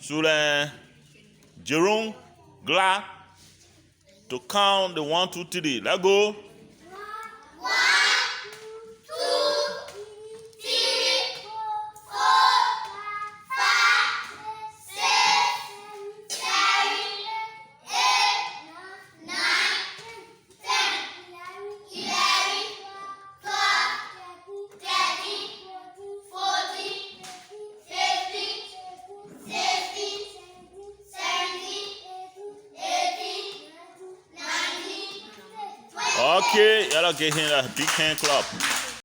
sur les Jerome Glas to count the 1, 2, 3. Let's go. 1, 2, 3, 4, 5, 6, 7, 8, 9, 10, 11, 12, 13, 14, 15, 16, 17, 18, 19, 20. Okay, y'all give him a big hand clap.